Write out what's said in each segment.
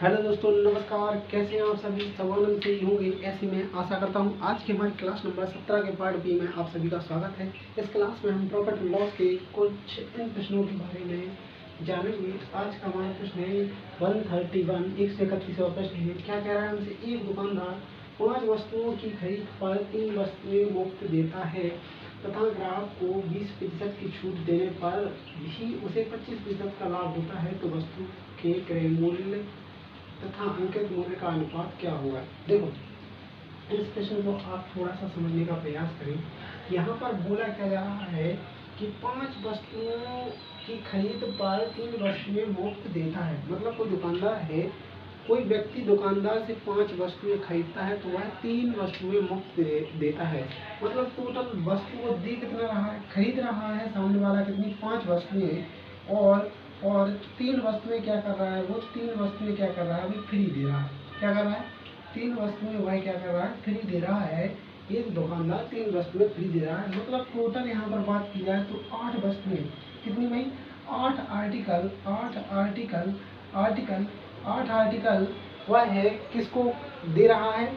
Hello दोस्तों, नमस्कार। कैसे हैं आप सभी? सब आनंद से ही होंगे, ऐसी मैं आशा करता हूं। आज की हमारी क्लास नंबर 17 के पार्ट बी में आप सभी का स्वागत है। इस क्लास में हम प्रॉपर्टी लॉस के कुछ इन प्रश्नों के बारे में जानेंगे। आज का हमारा प्रश्न है 131 131वां प्रश्न है। क्या कह रहा है हमसे? एक दुकानदार 5 वस्तुओं की खरीद पर 3 वस्तुएं मुफ्त देता है तथा ग्राहक को 20% की छूट देने पर भी उसे 25% का लाभ होता है, तो वस्तु के क्रय मूल्य तथा अंकित मूल्य का अनुपात क्या होगा? देखो, इस प्रश्न को आप थोड़ा सा समझने का प्रयास करें। यहाँ पर बोला क्या जा रहा है कि 5 वस्तुओं की खरीद पर 3 वस्तुएं मुफ्त देता है। मतलब कोई दुकानदार है, कोई व्यक्ति दुकानदार से 5 वस्तुएं खरीदता है तो वह 3 वस्तुएं मुफ्त देता है। मतलब टोटल वस्तु वो दे कितना रहा है, खरीद रहा है सामने वाला कितनी? 5 वस्तुएं। और 3 वस्तुएं क्या कर रहा है? वो 3 वस्तुएं क्या कर रहा है? अभी फ्री दे रहा है। क्या कर रहा है? 3 वस्तुएं वह क्या कर रहा है? फ्री दे रहा है। एक दुकानदार 3 वस्तुएं फ्री दे रहा है। मतलब टोटल यहाँ पर बात की जाए तो 8 वस्तुएं। कितनी भाई? 8 आर्टिकल 8 आर्टिकल वह है किसको दे रहा है?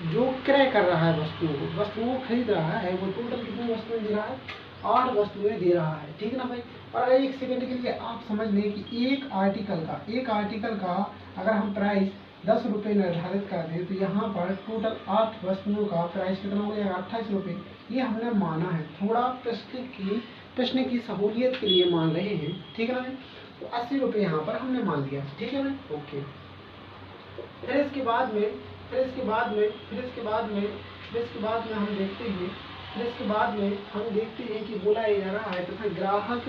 जो क्रय कर रहा है वस्तुओं को खरीद रहा है, वो टोटल कितनी वस्तुएं दे रहा है? 8 वस्तुएं दे रहा है। ठीक है ना भाई? और अगर एक सेकंड के लिए आप समझ लें कि एक आर्टिकल का अगर हम प्राइस 10 रुपये निर्धारित कर दें तो यहाँ पर टोटल 8 वस्तुओं का प्राइस कितना हो जाएगा? 28 रुपये। ये हमने माना है, थोड़ा प्रश्न की सहूलियत के लिए मान रहे हैं। ठीक है ना भाई? तो 80 रुपये यहाँ पर हमने मान लिया। ठीक है भाई? ओके। फिर इसके बाद में हम देखते हैं कि बोला ये जा रहा है तथा ग्राहक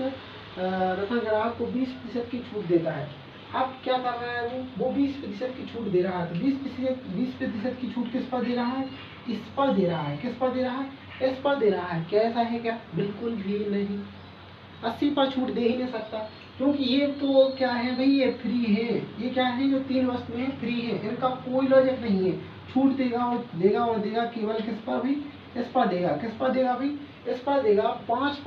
को 20% की छूट देता है। अब क्या कर रहा है? वो 20% की छूट दे रहा है। तो 20% की छूट किस पर दे रहा है? इस पर दे रहा है। किस पर दे रहा है? इस पर दे रहा है। क्या ऐसा है क्या? बिल्कुल भी नहीं। 80 पर छूट दे ही नहीं सकता, क्योंकि ये तो क्या है भाई? ये फ्री है। ये क्या है? जो 3 वस्तुएं फ्री है, इनका कोई लॉजिक नहीं है। छूट देगा और देगा केवल किस पर भी? इस पर देगा। किस पर देगा भाई? इस पर देगा। 5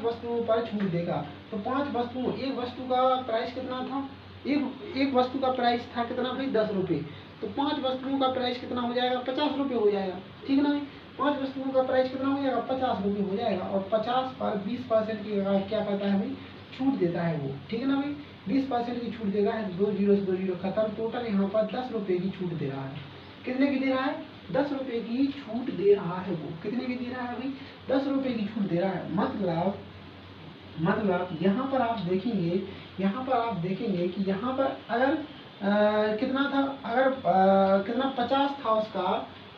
वस्तुओं पर छूट देगा। तो 5 वस्तुओं, एक वस्तु का प्राइस कितना था? एक वस्तु का प्राइस था कितना भाई? 10 रुपये। तो 5 वस्तुओं का प्राइस कितना हो जाएगा? 50 रुपये हो जाएगा। ठीक है ना भाई? 5 वस्तुओं का प्राइस कितना हो जाएगा? 50 रुपये हो जाएगा। और 50 पर 20% की क्या करता है भाई? छूट देता है वो। ठीक है ना भाई? 20% की छूट देगा है। 2 जीरो से 2 जीरो खत्म। टोटल यहाँ पर 10 रुपये की छूट दे रहा है। कितने की दे रहा है? 10 रुपये की छूट दे रहा है वो। कितने की दे रहा है भाई? 10 रुपये की छूट दे रहा है। मतलब यहाँ पर आप देखेंगे कि यहाँ पर अगर कितना था? अगर कितना 50 था,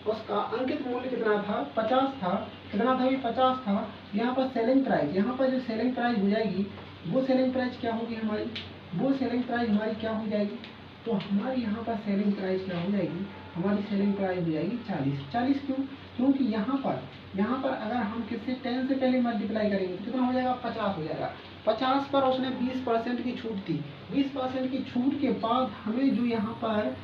उसका अंकित मूल्य कितना था? 50 था। कितना था? 50 था। यहाँ पर सेलिंग प्राइस, यहाँ पर जो सेलिंग प्राइस हो जाएगी, वो सेलिंग प्राइस क्या होगी हमारी? वो सेलिंग प्राइस हमारी क्या हो जाएगी? तो हमारी यहाँ पर सेलिंग प्राइस क्या हो जाएगी? हमारी सेलिंग प्राइस हो जाएगी 40। क्यों? क्योंकि यहाँ पर अगर हम किससे 10 से पहले मल्टीप्लाई करेंगे तो कितना हो जाएगा? 50 हो जाएगा। 50 पर उसने 20% की छूट थी। 20% की छूट के बाद हमें जो यहाँ पर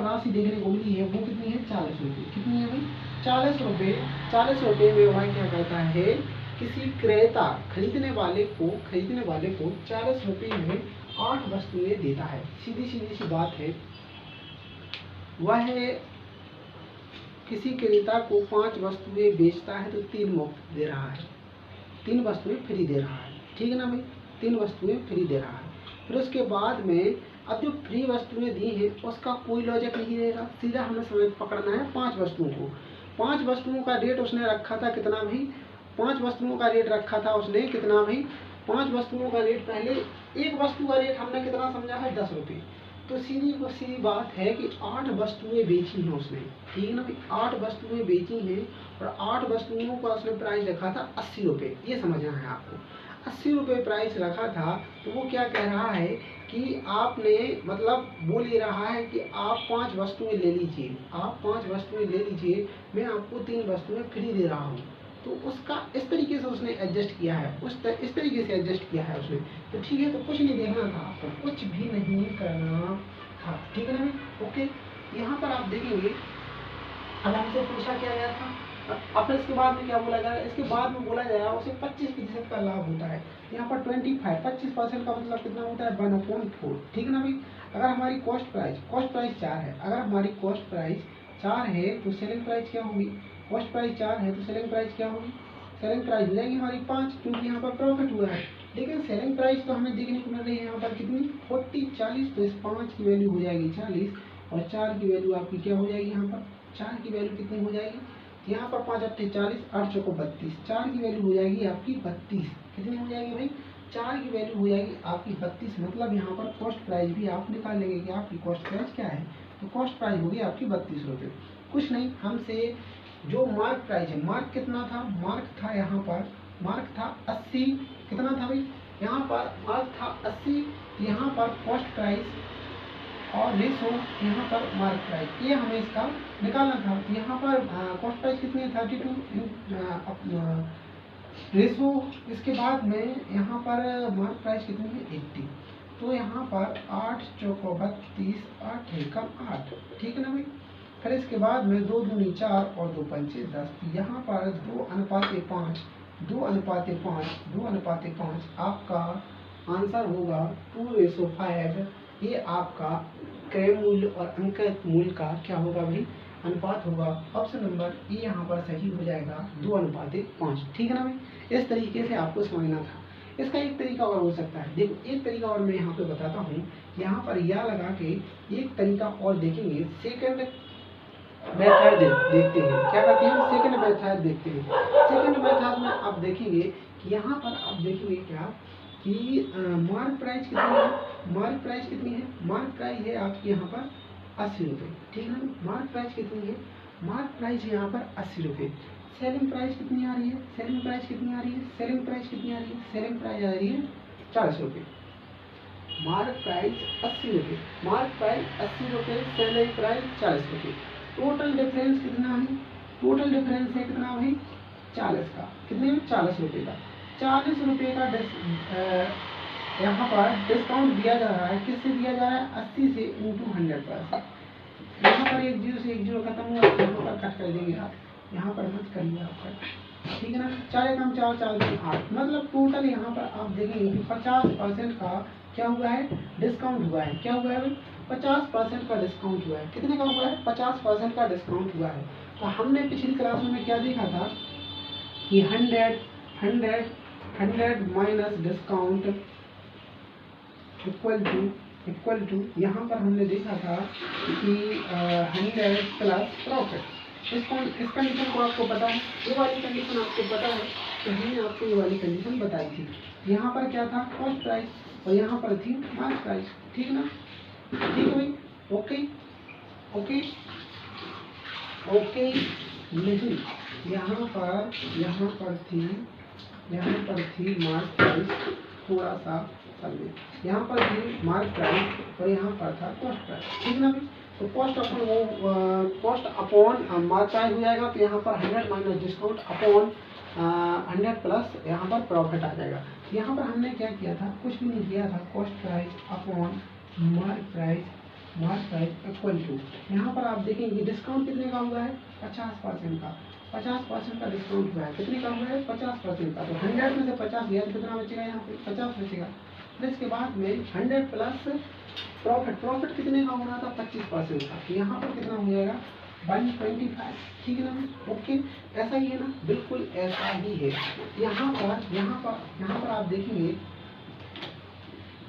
राशि देखने को मिली है वो कितनी है? 40 रुपये। कितनी है भाई? 40 रुपये। 40 रुपये में वह क्या करता है? किसी क्रेता खरीदने वाले को 40 रुपये में 8 वस्तुएं देता है। सीधी सी बात है। वह किसी क्रेता को 5 वस्तुएं बेचता है तो 3 मुफ्त दे रहा है, 3 वस्तुएं फ्री दे रहा है। ठीक है ना भाई? 3 वस्तुएं फ्री दे रहा है। फिर उसके बाद में अब जो फ्री वस्तुएं दी हैं उसका कोई लॉजिक नहीं रहेगा। सीधा हमें समझ पकड़ना है 5 वस्तुओं को। 5 वस्तुओं का रेट उसने रखा था कितना भाई? 5 वस्तुओं का रेट रखा था उसने कितना भाई? 5 वस्तुओं का रेट, पहले एक वस्तु का रेट हमने कितना समझा है? 10 रुपये। तो सीधी बात है कि 8 वस्तुएं बेची हैं उसने। ठीक है ना भाई? 8 वस्तुएं बेची हैं और 8 वस्तुओं का उसने प्राइस रखा था 80 रुपये। ये समझना है आपको। 80 रुपये प्राइस रखा था। तो वो क्या कह रहा है कि आपने, मतलब बोल ये रहा है कि आप 5 वस्तुएं ले लीजिए, मैं आपको 3 वस्तुएं फ्री दे रहा हूँ। तो उसका इस तरीके से उसने एडजस्ट किया है, इस तरीके से एडजस्ट किया है उसने। तो ठीक है, तो कुछ नहीं देखना था आपको, कुछ भी नहीं करना था। ठीक है ना? ओके। यहाँ पर आप देखेंगे, अब हमसे पूछा क्या गया था? अब फिर इसके बाद में क्या बोला जाएगा, इसके बाद में बोला जाएगा उसे 25% का लाभ होता है। यहाँ पर 25% का मतलब कितना होता है 1/4, ठीक है ना भाई। अगर हमारी कॉस्ट प्राइस 4 है, अगर हमारी कॉस्ट प्राइस 4 है तो सेलिंग प्राइस क्या होगी, कॉस्ट प्राइस 4 है तो सेलिंग प्राइस क्या होगी, सेलिंग प्राइस हो जाएगी हमारी 5, क्योंकि यहाँ पर प्रॉफिट हुआ है। लेकिन सेलिंग प्राइस तो हमें देखने को मिल रही है यहाँ पर कितनी 40 तो इस 5 की वैल्यू हो जाएगी 40 और 4 की वैल्यू आपकी क्या हो जाएगी, यहाँ पर 4 की वैल्यू कितनी हो जाएगी, यहाँ पर 5 8 40, 8 चौको 32, 4 की वैल्यू हो जाएगी आपकी 32, कितनी हो जाएगी भाई 4 की वैल्यू हो जाएगी आपकी 32। मतलब यहाँ पर कॉस्ट प्राइस भी आप निकाल लेंगे कि आपकी कॉस्ट प्राइस क्या है, तो कॉस्ट प्राइस होगी आपकी 32 रुपये। कुछ नहीं, हमसे जो मार्क प्राइस है, मार्क कितना था, मार्क था यहाँ पर, मार्क था 80, कितना था भाई यहाँ पर मार्क था 80, यहाँ पर कॉस्ट प्राइस और रेशो यहाँ पर मार्क प्राइस, ये हमें इसका निकालना था। यहाँ पर कॉस्ट प्राइस कितनी है 32 रेशो, इसके बाद में यहाँ पर मार्क प्राइस कितनी है 80, तो यहाँ पर 8 चौको 32, 8 एकम 8, ठीक है ना भाई। फिर इसके बाद में 2 दूनी 4 और 2 पंचे 10, यहाँ पर 2:5, 2:5 आपका आंसर होगा 2:5। ये आपका क्रय मूल्य और अंकित मूल्य का क्या होगा भाई, अनुपात होगा। ऑप्शन नंबर ए यहाँ पर सही हो जाएगा 2:5, ठीक है ना भाई। इस तरीके से आपको समझना था। इसका एक तरीका और हो सकता है, देखो एक तरीका और मैं यहाँ पे बताता हूँ। यहाँ पर या लगा के एक तरीका और देखेंगे, सेकंड मेथड देखते हैं, क्या करते हैं सेकंड मेथड देखते हैं। सेकंड मेथड में आप देखेंगे कि यहाँ पर आप देखेंगे क्या कि मार्क प्राइस कितनी है, मार्क प्राइस कितनी है, मार्क प्राइस है आपकी यहाँ पर 80 रुपये, ठीक है ना। मार्क प्राइस कितनी है, मार्क प्राइस है यहाँ पर 80 रुपये। सेलिंग प्राइस कितनी आ रही है, सेलिंग प्राइस कितनी आ रही है, सेलिंग प्राइस कितनी आ रही है, सेलिंग प्राइस आ रही है 40 रुपये। मार्क प्राइस 80 रुपये, मार्क प्राइस 80 रुपये, सेलिंग प्राइस 40 रुपये। टोटल डिफरेंस कितना है, टोटल डिफरेंस है कितना भाई 40 का, कितने में 40 रुपये का। 40 रुपये का यहाँ पर डिस्काउंट दिया जा रहा है, किससे दिया जा रहा है 80 से इंटू 100%। यहाँ पर एक जीरो से एक जीरो खत्म हुआ, यहाँ पर कट कर देंगे आप, यहाँ पर मत करिए आप कट, ठीक है ना। 4 एकम 4, 4 दूनी 8, मतलब टोटल यहाँ पर आप देखेंगे कि 50% का क्या हुआ है डिस्काउंट हुआ है, क्या हुआ है भाई 50% का डिस्काउंट हुआ है। कितने का हुआ है 50% का डिस्काउंट हुआ है। तो हमने पिछली क्लास में क्या देखा था कि 100 माइनस डिस्काउंट इक्वल टू यहाँ पर हमने देखा था कि 100 प्लस प्रॉफिट। इस कंडीशन को आपको पता है, ये वाली कंडीशन आपको पता है, तो हमने आपको ये वाली कंडीशन बताई थी। यहाँ पर क्या था कॉस्ट प्राइस और यहाँ पर थी मार्क प्राइस, ठीक ना, ठीक है भाई। ओके ओके ओके नहीं, यहाँ पर थी मार्क प्राइस, थोड़ा सा समझे, यहाँ पर थी मार्क प्राइस और यहाँ पर था कॉस्ट प्राइस, ठीक ना भाई। तो कॉस्ट अपॉन मार्क प्राइस हो जाएगा, तो यहाँ पर 100 माइनस डिस्काउंट अपॉन 100 प्लस यहाँ पर प्रॉफिट आ जाएगा। यहाँ पर हमने क्या किया था, कुछ भी नहीं किया था, cost price upon mark price equal to, यहाँ पर आप देखेंगे डिस्काउंट कितने का हुआ है 50% का, 50% का डिस्काउंट हुआ है, कितने का हुआ है 50% का। तो 100 में से 50 गया तो कितना बचेगा, यहाँ पे 50 बचेगा। फिर इसके बाद में 100 प्लस प्रॉफिट कितने का होना था 25% का, तो यहाँ पर कितना हो जाएगा 125, ठीक है ना। ओके ऐसा ही है ना, बिल्कुल ऐसा ही है। यहाँ पर आप देखेंगे,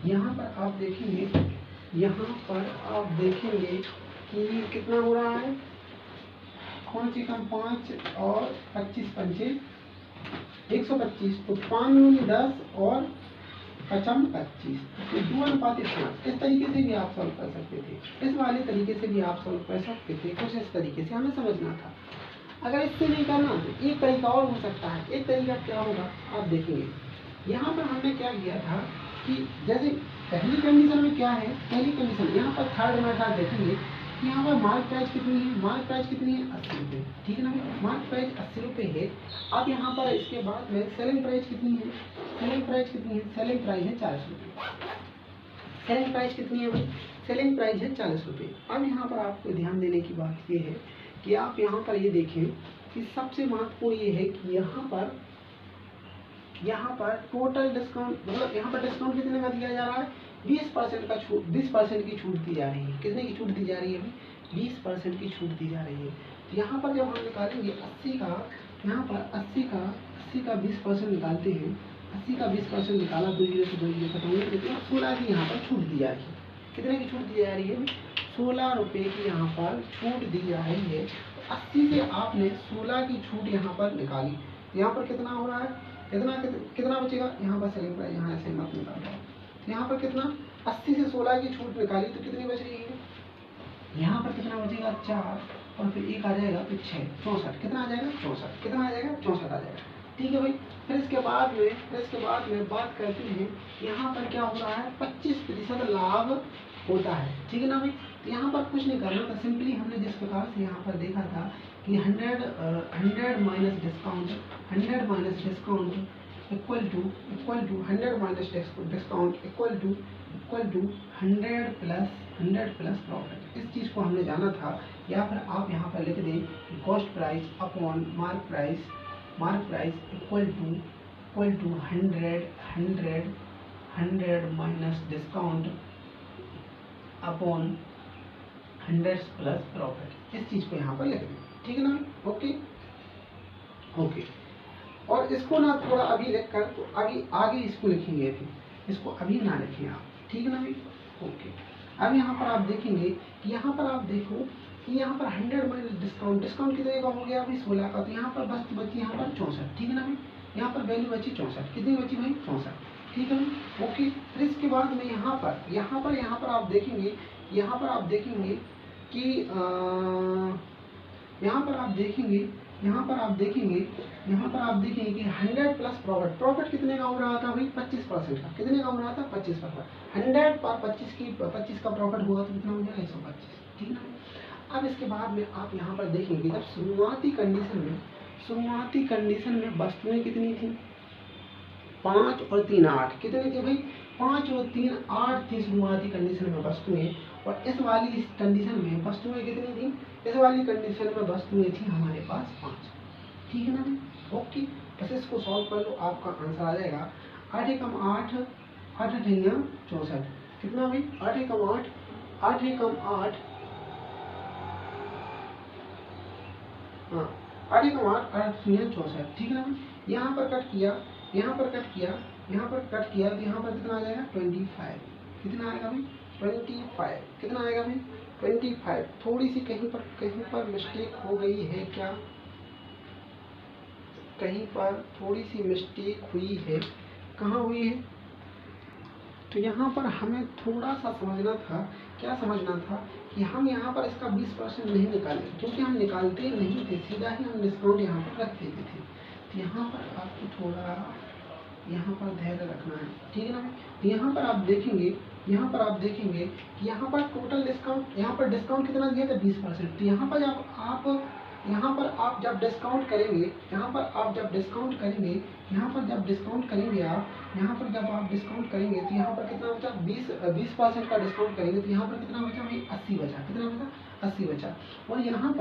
यहाँ पर आप देखेंगे कि कितना हो रहा है, कौन सी कम 5 और 25 पंचे 125, तो 5 दूनी 10 और 5 25, तो 2:5। इस तरीके से भी आप सॉल्व कर सकते थे, इस वाले तरीके से भी आप सॉल्व कर सकते थे, कुछ इस तरीके से हमें समझना था। अगर इससे नहीं करना तो एक तरीका और हो सकता है। एक तरीका क्या होगा आप देखेंगे, यहाँ पर हमने क्या किया था कि जैसे पहली कंडीशन में क्या है, पहली कंडीशन यहाँ पर थर्ड मेथड देखेंगे, यहाँ पर मार्क प्राइस कितनी है, मार्क प्राइस कितनी है 80 रुपये, ठीक है ना, मार्क प्राइस 80 रुपये है। अब यहाँ पर इसके बाद में सेलिंग प्राइस कितनी है, सेलिंग प्राइस कितनी है, सेलिंग प्राइस है 40 रुपये। सेलिंग प्राइस कितनी है भाई, सेलिंग प्राइस है 40 रुपये। अब यहाँ पर आपको ध्यान देने की बात ये है कि आप यहाँ पर ये देखें कि सबसे महत्वपूर्ण ये है कि यहाँ पर टोटल डिस्काउंट, मतलब यहाँ पर डिस्काउंट कितने का दिया जा रहा है, 20% का छूट, 20% की छूट दी जा रही है। कितने की छूट दी जा रही है अभी, 20% की छूट दी जा रही है। तो यहाँ पर जब हम निकालेंगे 80 का, यहाँ पर 80 का 20% निकालते हैं, 80 का 20% निकाला, 2 जीरो से 2 जीरो खत्म हो गया, कितना 16 की यहाँ पर छूट दी जा रही है। कितने की छूट दी जा रही है, 16 रुपये की यहाँ पर छूट दी जा रही है। 80 से आपने 16 की छूट यहाँ पर निकाली, यहाँ पर कितना हो रहा है, कितना बचेगा, यहाँ पर सेलिंग प्राइस यहाँ ऐसे मत निकाल रहा, यहाँ पर कितना 80 से 16 की छूट निकाली तो कितनी बच रही है, यहाँ पर कितना बचेगा 4 और फिर 1 आ जाएगा तो 6, 64, कितना आ जाएगा 64, कितना आ जाएगा 64 आ जाएगा। ठीक है भाई। फिर इसके बाद में बात करते हैं, यहाँ पर क्या हो रहा है, 25% लाभ होता है। ठीक है ना भाई। तो यहाँ पर कुछ नहीं करना था, सिंपली हमने जिस प्रकार से यहाँ पर देखा था कि 100 minus discount, 100 minus discount equal to 100 minus discount equal to 100 plus profit. इस चीज़ को हमने जाना था। या फिर आप यहाँ पर लिख दें cost price upon mark price equal to 100 minus discount upon 100 plus profit. इस चीज़ को यहाँ पर लिख दें। ठीक है ना। ओके। और इसको ना थोड़ा अभी लिख कर तो आगे इसको लिखेंगे, अभी इसको अभी ना लिखें आप। ठीक है ना भाई। ओके। अब यहाँ पर आप देखेंगे कि यहाँ पर आप देखो कि यहाँ पर 100 माइनस डिस्काउंट कितने का हो गया अभी 16 का, तो यहाँ पर बस बची यहाँ पर 64। ठीक है ना भाई। यहाँ पर वैल्यू बची 64, कितनी बची भाई 64। ठीक है भाई। ओके। फिर इसके बाद में यहाँ पर आप देखेंगे, यहाँ पर आप देखेंगे कि यहाँ पर आप देखेंगे कि 100 प्लस प्रॉफिट कितने का हो रहा था भाई 25% का। कितने का हो रहा था 25%। 100 पर 25 का प्रॉफिट हुआ तो कितना हो जाएगा 125। ठीक है ना। अब इसके बाद में आप यहाँ पर देखेंगे जब शुरुआती कंडीशन में वस्तुएं कितनी थी, 5 और 3 8। कितनी थी भाई 5 और 3 8 थी शुरुआती कंडीशन में वस्तुएं। और इस वाली कंडीशन में वस्तुएं कितनी थी, इस वाली कंडीशन में वस्तुएं थी हमारे पास 5। ठीक है ना। ओके। बस इसको सॉल्व कर लो, आपका आंसर आ जाएगा 8 एकम 8, 8 अठैया 64। कितना भाई 8 एकम 8, 8 एकम 8, हाँ 8 एकम 8, 8 अठैया 64। ठीक है ना। यहाँ पर कट किया तो यहाँ पर कितना आ जाएगा 25। कितना आएगा भाई 25। कितना आएगा भाई 25। थोड़ी सी कहीं पर मिस्टेक हो गई है क्या, कहीं पर थोड़ी सी मिस्टेक हुई है, कहाँ हुई है, तो यहाँ पर हमें थोड़ा सा समझना था। क्या समझना था कि हम यहाँ पर इसका 20% नहीं निकाले, क्योंकि हम निकालते नहीं थे, सीधा ही हम डिस्काउंट यहाँ पर रख देते थे। तो यहाँ पर आपको थोड़ा यहाँ पर धैर्य रखना है। ठीक है ना। तो यहाँ पर आप देखेंगे कि यहाँ पर टोटल डिस्काउंट, यहाँ पर डिस्काउंट कितना दिया था 20%। तो यहाँ पर आप जब डिस्काउंट करेंगे, यहाँ पर जब डिस्काउंट करेंगे तो यहाँ पर कितना बचा 20% का डिस्काउंट करेंगे तो यहाँ पर कितना बचा भाई 80 बचा। कितना बचा 80 बचा। और यहाँ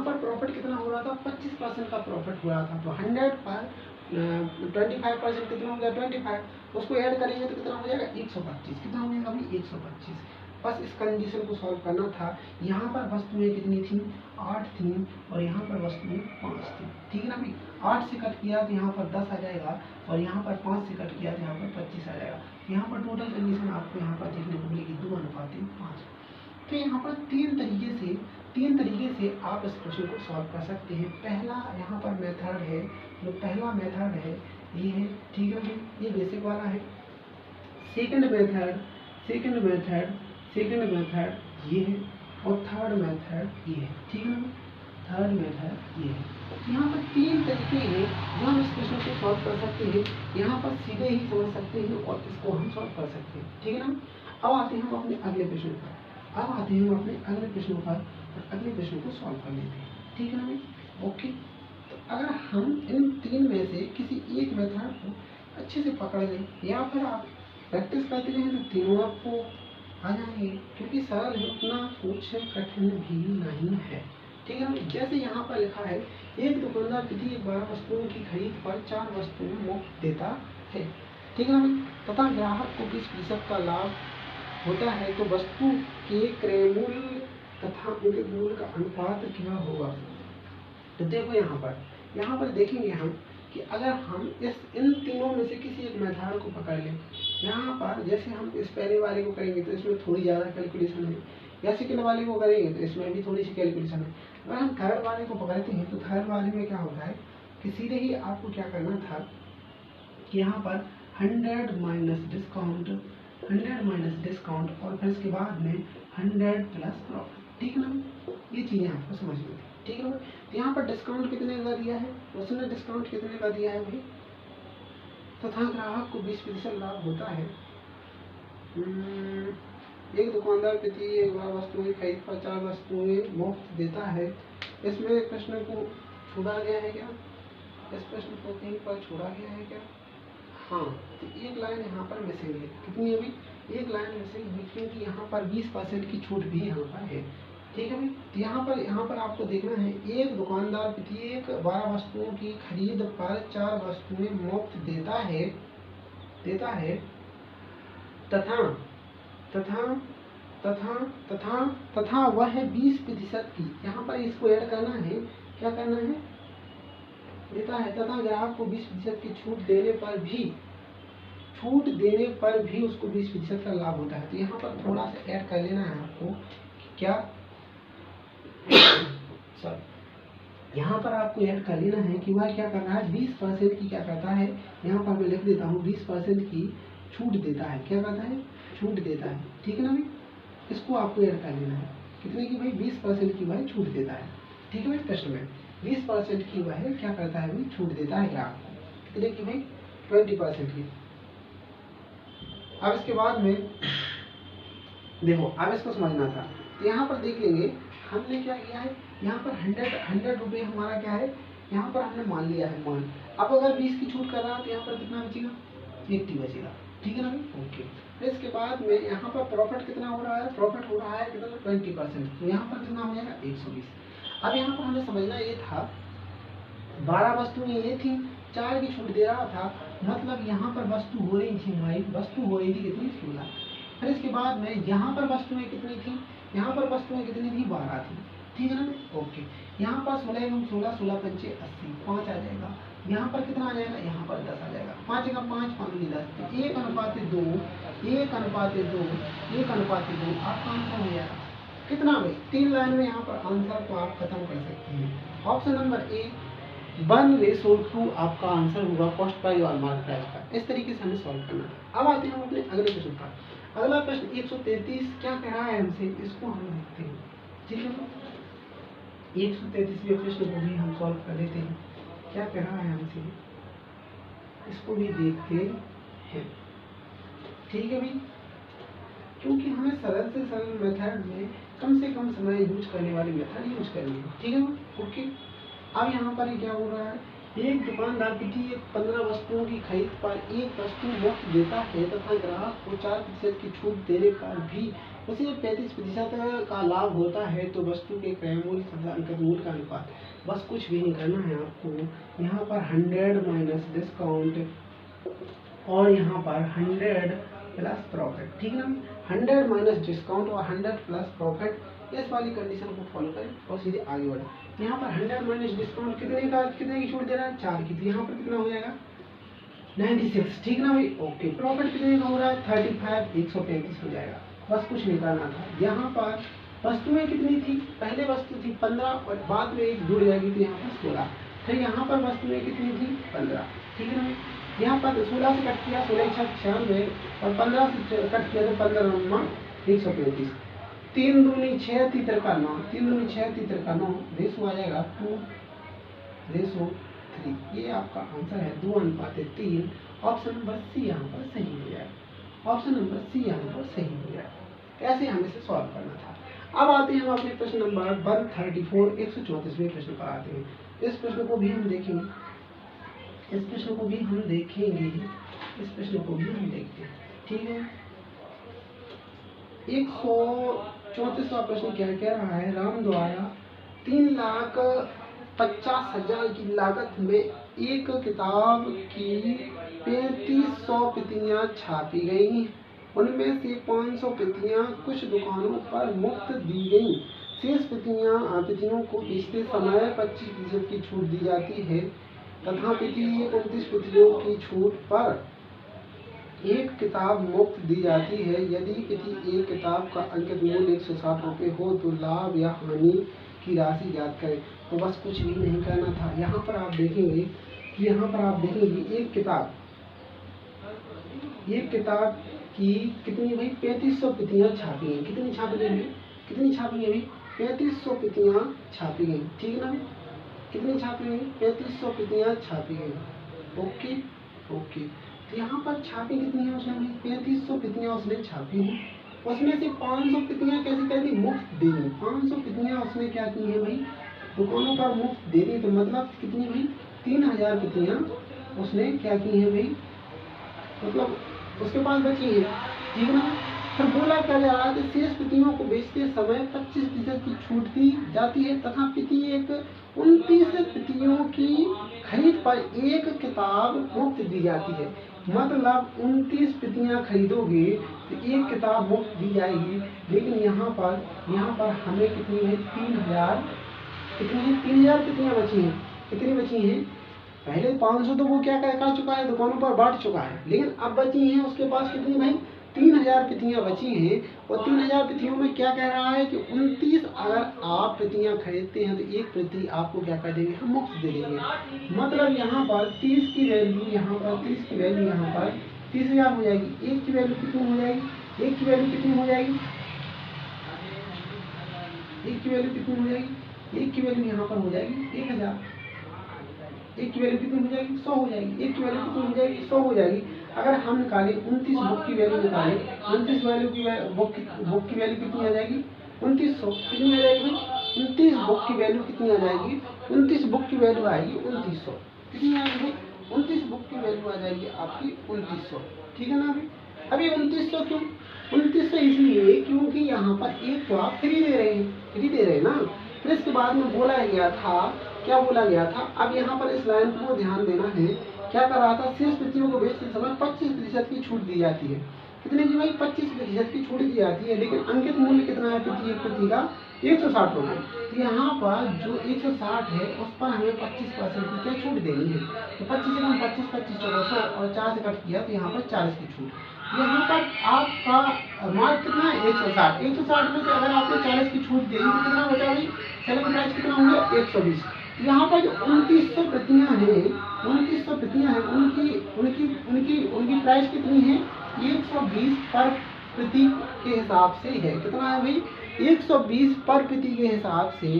पर प्रॉफिट कितना हो रहा था 25% का प्रॉफिट हो रहा था। तो 100 पर 25% कितना हो गया 25, उसको ऐड करेंगे तो कितना हो जाएगा 125। कितना हो जाएगा अभी 125। बस इस कंडीशन को सॉल्व करना था। यहाँ पर वस्तुएं कितनी थी 8 थी और यहाँ पर वस्तुएं 5 थी। ठीक है ना भाई। 8 से कट किया तो यहाँ पर 10 आ जाएगा और यहाँ पर 5 से कट किया तो यहाँ पर 25 आ जाएगा। यहाँ पर टोटल कंडीशन आपको यहाँ पर देखने को मिलेगी 2:5। तो यहाँ पर तीन तरीके से आप इस क्वेश्चन को सॉल्व कर सकते हैं। पहला यहाँ पर मेथड है, जो पहला मेथड है ये है। ठीक है भाई, ये बेसिक वाला है। सेकंड मेथड ये है और थर्ड मेथड ये है। ठीक है ना। थर्ड मेथड ये है। यहाँ पर 3 तरीके हैं जो हम इस क्वेश्चन को सॉल्व कर सकते हैं। यहाँ पर सीधे ही समझ सकते हैं और इसको हम सॉल्व कर सकते हैं। ठीक है ना। अब आते हैं हम अपने अगले प्रश्न पर। और अगले प्रश्न को सॉल्व कर लेते हैं। ठीक है ना भाई। ओके। तो अगर हम इन 3 में से किसी एक मेथड को अच्छे से पकड़ लें या फिर आप प्रैक्टिस करते रहें तो तीनों आपको आ जाएंगे, क्योंकि सरल है, उतना कुछ कठिन भी नहीं है। ठीक है ना। जैसे यहाँ पर लिखा है एक दुकानदार प्रत्येक 12 वस्तुओं की खरीद पर 4 वस्तुएं मुफ्त देता है, ठीक है ना भाई, तथा ग्राहक को 20% का लाभ होता है, तो वस्तु के क्रय मूल्य तथा उनके मूल्य का अनुपात क्या होगा। तो देखो यहाँ पर देखेंगे हम कि अगर हम इन तीनों में से किसी एक मेथड को पकड़ लें, यहाँ पर जैसे हम इस पहले वाले को करेंगे तो इसमें थोड़ी ज़्यादा कैलकुलेशन है, या सेकंड वाले को करेंगे तो इसमें भी थोड़ी सी कैलकुलेशन है। अगर हम थर्ड वाले को पकड़ते हैं तो थर्ड वाले में क्या होता है कि सीधे ही आपको क्या करना था कि यहाँ पर 100 माइनस डिस्काउंट और फिर इसके बाद में 100 प्लस प्रॉफिट, ठीक है ना। ये चीज़ें आपको समझ में, ठीक है ना। तो यहाँ पर डिस्काउंट कितने का दिया है, उसने डिस्काउंट कितने का दिया है भाई, तथा ग्राहक को 20% लाभ होता है। एक दुकानदार प्रत्येक 12 वस्तुओं की खरीद पर 4 वस्तुएं मुफ्त देता है। इसमें प्रश्न को छोड़ा गया है क्या, इस प्रश्न को कहीं पर छोड़ा गया है क्या, हाँ, तो एक लाइन यहाँ पर मिसिंग है। कितनी अभी, एक लाइन मिसिंग है, क्योंकि यहाँ पर 20% की छूट भी यहाँ पर है, ठीक है भाई। तो यहाँ पर आपको देखना है एक दुकानदार प्रत्येक 12 वस्तुओं की खरीद पर 4 वस्तुएं मुफ्त देता है तथा तथा तथा तथा तथा वह 20% की, यहाँ पर इसको ऐड करना है, क्या करना है, देता है तथा ग्राहक को 20% की छूट देने पर भी उसको 20% का लाभ होता है। तो यहाँ पर थोड़ा सा ऐड कर लेना है आपको, क्या सॉरी, यहाँ पर आपको ऐड कर लेना है कि वह क्या कर रहा है, 20% की क्या करता है, यहाँ पर मैं लिख देता हूँ 20% की छूट देता है, क्या करता है, छूट देता है, ठीक है ना भाई। इसको आपको ऐड कर लेना है, कितने की भाई, 20% की वह छूट देता है, ठीक है भाई। प्रश्न में 20% की वह क्या करता है भाई, छूट देता है ग्राहक को, कितने की भाई, 20% की। अब इसके बाद में देखो, अब इसको समझना था, तो यहाँ पर देख लेंगे हमने क्या किया है, यहाँ पर 100 रुपये हमारा क्या है, यहाँ पर हमने मान लिया है मान। अब अगर 20 की छूट कर रहा है तो यहाँ पर कितना बचेगा, 80 बचेगा, ठीक है ना भाई, ओके। फिर इसके बाद में यहाँ पर प्रॉफिट कितना हो रहा है, प्रॉफिट हो रहा है कितना, 20%, तो यहाँ पर कितना हो जाएगा, 120। अब यहाँ पर हमें समझना ये था 12 वस्तुएं ये थी, 4 की छूट दे रहा था, मतलब यहाँ पर वस्तु हो रही थी हमारी, वस्तु हो रही थी कितनी, 16। फिर इसके बाद में यहाँ पर वस्तुएं कितनी थी, यहाँ पर वस्तुएं कितनी थी, 12 थी, ठीक है ना, ओके। यहाँ पर 16 एवं 16, 16 पंचे 80, 5 आ जाएगा। यहाँ पर कितना आ जाएगा, यहाँ पर 10 आ जाएगा, 5 का 5, 5 की 10, 1:2, 1:2, 1:2 आपका आंसर हो जाएगा कितना भाई, 3 लाइन में यहाँ पर आंसर को आप खत्म कर सकते हैं। ऑप्शन नंबर ए 1:2 आपका आंसर होगा कॉस्ट प्राइस और मार्केट प्राइस का। इस तरीके से हमें सॉल्व करना है। अब आते हैं हम अपने अगले प्रश्न पर। अगला प्रश्न 133 क्या कह रहा है हमसे, इसको हम देखते हैं, ठीक है। 133वें प्रश्न को भी हम सॉल्व कर लेते हैं, क्या कह रहा है हमसे, इसको भी देखते हैं, ठीक है भाई। क्योंकि हमें सरल से सरल मेथड में कम से कम समय यूज करने वाली मेथड यूज करनी है, ठीक है ना, ओके। अब यहाँ पर क्या हो रहा है, एक दुकानदार प्रत्येक 15 वस्तुओं की खरीद पर 1 वस्तु मुफ्त देता है तथा ग्राहक को 4% की छूट देने पर भी उसे 35% का लाभ होता है, तो वस्तु के क्रय मूल्य तथा अंकित मूल्य का अनुपात, बस कुछ भी नहीं करना है आपको। यहाँ पर 100 माइनस डिस्काउंट और यहाँ पर 100 प्लस प्रॉफिट, ठीक है ना, 100 माइनस डिस्काउंट और 100 प्लस प्रॉफिट, इस वाली कंडीशन को फॉलो करें और सीधे आगे बढ़े। यहाँ पर 100 माइनस डिस्काउंट कितने की छूट दे रहा है, 4 की, तो यहाँ पर कितना हो जाएगा, 96, ठीक ना भाई, ओके। प्रॉफिट कितने का हो रहा है, 35, 135 हो जाएगा, बस कुछ नहीं करना था। यहाँ पर वस्तुएं कितनी थी, पहले वस्तु थी 15 और बाद में एक जुड़ जाएगी तो यहाँ पर 16, फिर यहाँ पर वस्तुएं कितनी थी, 15, ठीक है ना भाई। यहाँ पर 16 से कट किया, 16 6 96 और 15 से कट किया तो 15 135, 3 दूनी 6 तीतर का 9, 3 दूनी 6 तीतर का 9, रेशो आ जाएगा 2:3, ये आपका आंसर है 2:3। ऑप्शन नंबर सी यहाँ पर सही हो जाएगा, ऑप्शन नंबर सी यहाँ पर सही हो जाएगा। ऐसे हमें इसे सॉल्व करना था। अब आते हैं हम अपने प्रश्न नंबर 134 134वें प्रश्न पर आते हैं। इस प्रश्न को भी हम देखेंगे, इस प्रश्न को भी हम देखेंगे, इस प्रश्न को भी हम देखते हैं, ठीक है। 134वां प्रश्न क्या कह रहा है, राम द्वारा 3,50,000 की लागत में एक किताब की 3500 प्रतियां छापी गई। उनमें से 500 प्रतियां कुछ दुकानों पर मुफ्त दी गई। शेष प्रतियों को बेचते समय 25% की छूट दी जाती है तथा प्रत्येक 29 प्रतियों की छूट पर एक किताब मुफ्त दी जाती है। यदि किसी एक किताब का अंकित मूल्य 160 रुपये हो तो लाभ या हानि की राशि ज्ञात करें। तो बस कुछ भी नहीं करना था। यहाँ पर आप देखेंगे कि एक किताब की कितनी भाई 3500 प्रतियां छापी गई। कितनी छापी गई? 3500 प्रतियां छापी गई। ठीक ना? कितनी छापी गई? 3500 प्रतियां छापी गई। Okay okay. तो यहाँ पर छापी कितनी है उसने? 3500 प्रतियां उसने छापी हैं। उसमें से 500 प्रतियां कैसे कर दी? मुफ्त दे दी। 500 प्रतियां उसने क्या की है भाई? दुकानों पर मुफ्त दे दी। तो मतलब कितनी भाई? 3000 प्रतियां उसने क्या की है भाई? मतलब उसके पास बची है। ठीक ना? फिर बोला क्या जा रहा है कि शेष प्रतियों को बेचते समय 25% की छूट दी जाती है तथा प्रत्येक 29 प्रतियों की खरीद पर एक किताब मुफ्त दी जाती है। मतलब 29 प्रतियां खरीदोगे तो एक किताब मुफ्त दी जाएगी। लेकिन यहाँ पर हमें कितनी है? 3000 प्रतियां बची हैं। कितनी बची हैं? पहले 500 तो वो क्या कर चुका है? दुकानों पर बांट चुका है। लेकिन अब बची हैं उसके पास कितनी भाई? 3000 प्रतियां बची हैं। और 3000 प्रतियों में क्या कह रहा है कि 29 अगर आप प्रतियां खरीदते हैं तो एक प्रति आपको क्या कर देंगे? हम मुफ्त दे देंगे। मतलब यहाँ पर 30 की वैल्यू यहाँ पर 30,000 हो जाएगी। एक की वैल्यू कितनी हो जाएगी? एक की वैल्यू कितनी हो जाएगी? एक की वैल्यू कितनी हो जाएगी? एक की वैल्यू यहाँ पर हो जाएगी 1000। एक की वैल्यू कितनी हो जाएगी? 100 हो जाएगी। एक की वैल्यू कितनी हो जाएगी? 100 हो जाएगी। अगर हम निकालें 29 बुक की वैल्यू निकालें, 29 वैल्यू की बुक की वैल्यू कितनी आ जाएगी? 2900। कितनी आ जाएगी? 29 बुक की वैल्यू कितनी आ जाएगी? 29 बुक की वैल्यू आएगी 2900। कितनी आएगी? 29 बुक की वैल्यू आ जाएगी आपकी 2900। ठीक है ना? अभी 2900 क्यों? 2900 इसलिए क्योंकि यहाँ पर एक तो आप फ्री दे रहे हैं ना। फिर इसके बाद में बोला गया था, क्या बोला गया था? अब यहाँ पर इस लाइन को ध्यान देना है। क्या कर रहा था? शेष प्रतियों को बेचते समय 25% की छूट दी जाती है। कितने की भाई? 25% की छूट दी जाती है। लेकिन अंकित मूल्य कितना है प्रति का? 160 रुपये। तो यहाँ पर जो 160 है उस पर हमें 25% की क्या छूट देनी है? तो 25 से 25 1400 और 4 से कट किया तो यहाँ पर 40 की छूट। यहाँ पर आपका मार्क कितना है? 160। 160 में से अगर आपने 40 की छूट दे दी तो कितना बचा भाई? सेलिंग प्राइस कितना होंगे? 120। यहाँ पर जो 2900 प्रतियां हैं उनकी प्राइस कितनी है? 120 पर प्रति के हिसाब से है। कितना है भाई? 120 पर प्रति के हिसाब से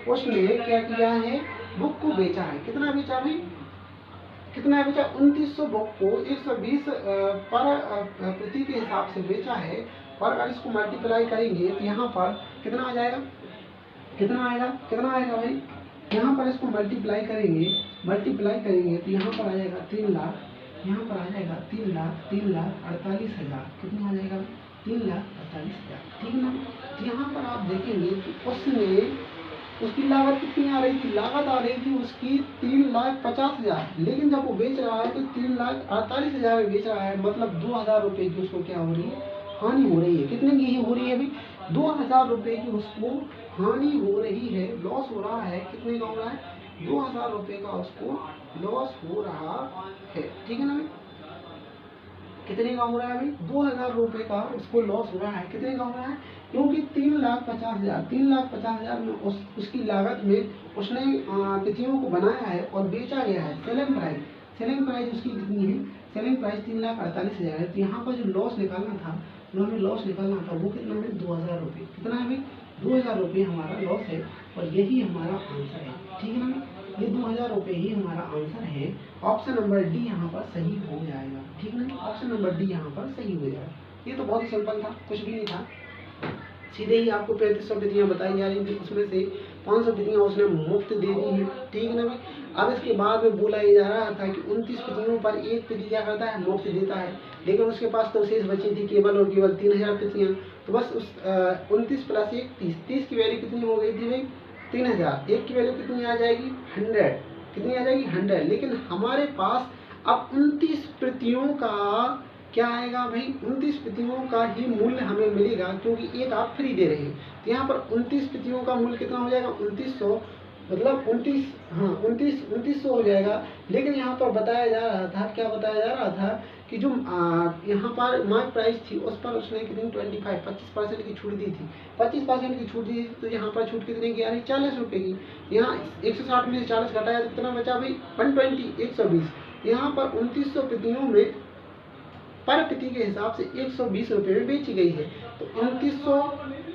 उसने क्या किया है? बुक को बेचा है। कितना बेचा भाई? कितना बेचा? 2900 बुक को 120 पर प्रति के हिसाब से बेचा है। और अगर इसको मल्टीप्लाई करेंगे तो यहाँ पर कितना आ जाएगा? कितना आएगा भाई? यहाँ पर इसको मल्टीप्लाई करेंगे तो यहाँ पर आ जाएगा 3 लाख। यहाँ पर आ जाएगा 3,48,000। कितना आ जाएगा? 3,48,000। ठीक ना? तो यहाँ पर आप देखेंगे तो उसकी लागत कितनी आ रही थी? लागत आ रही थी उसकी 3,50,000। लेकिन जब वो बेच रहा है तो 3,48,000 में बेच रहा है। मतलब 2000 रुपये की उसको क्या हो रही है? हानि हो रही है। कितने की हो रही है भाई? 2000 रुपये की उसको हानि हो रही है, लॉस हो रहा है। कितने का हो रहा है? 2000 रुपये का उसको लॉस हो रहा है। ठीक है ना भाई? कितने का हो रहा है भाई? 2000 रुपये का उसको लॉस हो रहा है। कितने का हो रहा है? क्योंकि 3,50,000 में उसकी लागत में उसने तिथियों को बनाया है और बेचा गया है। सेलिंग प्राइस उसकी कितनी है? सेलिंग प्राइस 3,48,000 है। तो यहाँ पर जो लॉस निकालना था वो कितना है? 2000 रुपये। कितना है भाई? 2000 रुपये हमारा लॉस है और यही हमारा आंसर है। ठीक है ना? ये 2000 रुपये ही हमारा आंसर है। ऑप्शन नंबर डी यहाँ पर सही हो जाएगा। ठीक है? ऑप्शन नंबर डी यहाँ पर सही हो जाएगा। ये तो बहुत ही सिंपल था, कुछ भी नहीं था। सीधे ही आपको 3500 प्रतियां बताई जा रही थी, उसमें से 500 प्रतियां उसने मुफ्त दे दी है। ठीक है ना भाई? अब इसके बाद में बोला ये जा रहा था कि 29 प्रतियों पर एक प्रति क्या करता है? मुफ्त देता है। लेकिन उसके पास तो शेष बची थी केवल और केवल 3000 प्रतियां। तो बस उस 29 + 1 30 की वैल्यू कितनी हो गई थी भाई? 3000, एक की वैल्यू कितनी आ जाएगी 100, कितनी आ जाएगी 100। लेकिन हमारे पास अब 29 प्रतियों का क्या आएगा भाई, 29 प्रतियों का ही मूल्य हमें मिलेगा, क्योंकि एक आप फ्री दे रहे हैं। तो यहाँ पर 29 प्रतियों का मूल्य कितना हो जाएगा 2900, मतलब 29, हाँ 2900 हो जाएगा। लेकिन यहाँ पर बताया जा रहा था, क्या बताया जा रहा था कि जो यहाँ पर मार्क प्राइस थी उस पर उसने कितनी 25% की छूट दी थी, 25% की छूट दी थी। तो यहाँ पर छूट कितने की आ रही 40 रुपये की। यहाँ 160 में से 40 घटाया तो कितना बचा भाई 120, 120। यहाँ पर 2900 प्रतियों में पर प्रति के हिसाब से 120 रुपये में बेची गई है। तो 2900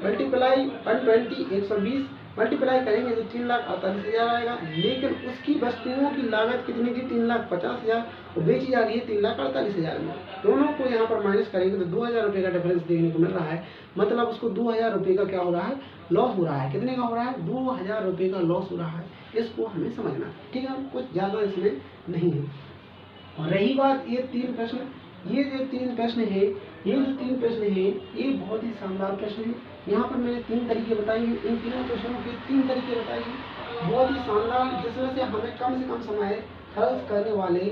मल्टीप्लाई 120, 120 मल्टीप्लाई करेंगे तो 3,48,000 आएगा। लेकिन उसकी वस्तुओं की लागत कितनी थी 3,50,000 और बेची जा रही है 3,48,000 में। दोनों को यहाँ पर माइनस करेंगे तो 2,000 रुपये का डिफरेंस देखने को मिल रहा है। मतलब उसको 2,000 रुपये का क्या हो रहा है, लॉस हो रहा है। कितने का हो रहा है 2,000 रुपये का लॉस हो रहा है। इसको हमें समझना है, ठीक है, कुछ ज़्यादा इसमें नहीं है। और रही बात ये 3 प्रश्न, ये जो 3 प्रश्न है, ये जो 3 प्रश्न है ये बहुत ही शानदार प्रश्न है। यहाँ पर मैंने 3 तरीके बताए हैं, इन तीनों प्रश्नों के 3 तरीके बताए हैं बहुत ही शानदार, जिसमें से हमें कम से कम समय खर्च करने वाले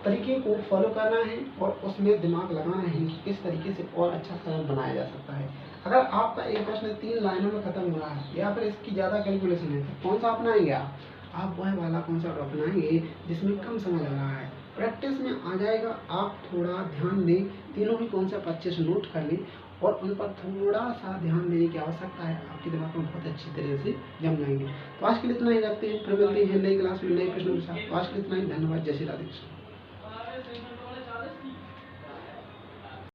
तरीके को फॉलो करना है और उसमें दिमाग लगाना है कि किस तरीके से और अच्छा सरल बनाया जा सकता है। अगर आपका एक प्रश्न 3 लाइनों में खत्म हो रहा है या फिर इसकी ज़्यादा कैलकुलेशन है तो कौन सा अपनाएंगे आप वह वाला कॉन्सेप्ट अपनाएंगे जिसमें कम समय लग रहा है। प्रैक्टिस में आ जाएगा, आप थोड़ा ध्यान दें, तीनों ही कॉन्सेप्ट अच्छे से नोट कर लें और उन पर थोड़ा सा ध्यान देने की आवश्यकता है। आपके दिमाग में बहुत अच्छी तरह से जम जाएंगे। तो आज के लिए इतना ही रखते हैं, फिर मिलते हैं नई क्लास में नए प्रश्नों के साथ। आज के लिए इतना ही, धन्यवाद। जय श्री राधे कृष्ण।